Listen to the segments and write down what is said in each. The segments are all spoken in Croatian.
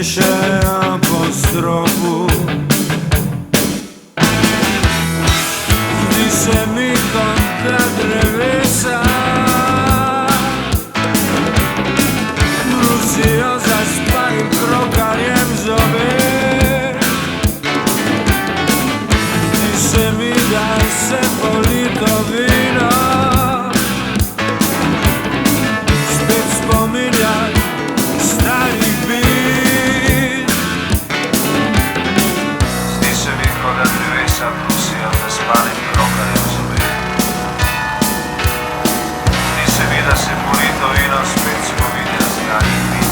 više apostrofu. Zdi se mi kontra drevesa, brusio zaspanim krokarjem zove. Zdi se mi da se polito vino spet spominja starih bit. Zdi se mi ko da drevesa brusijo zaspanim krokarjem zove. Zdi se mi da se polito vino spet spominja starih bit.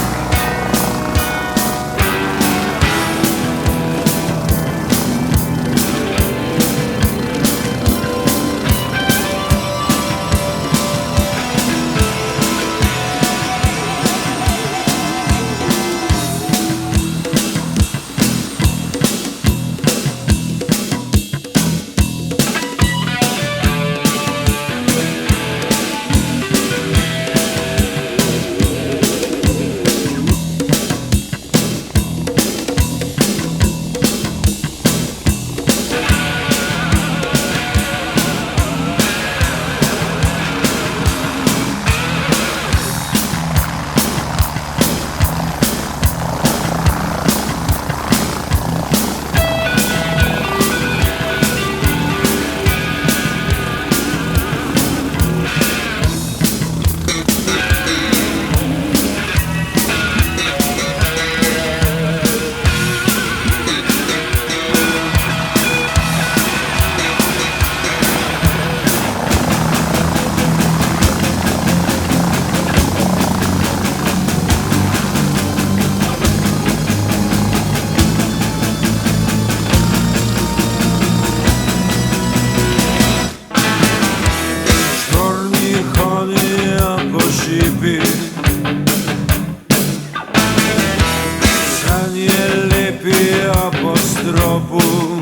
San je lepi apostrofu.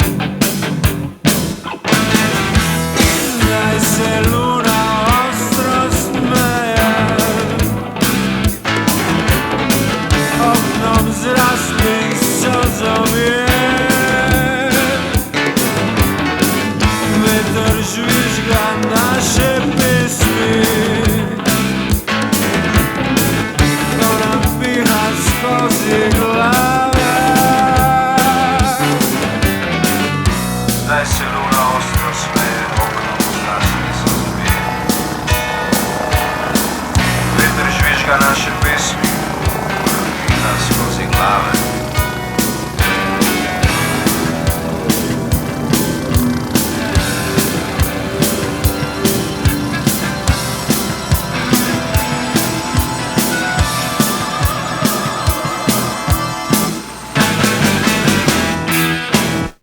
Daj se luna ostro smeje, oknom zraslim sozom je. Vetar žvižga naše pesmi, skozi glave. Daj se luna ostro smeje, oknom zrasli sozom je. Vetar žvižga naše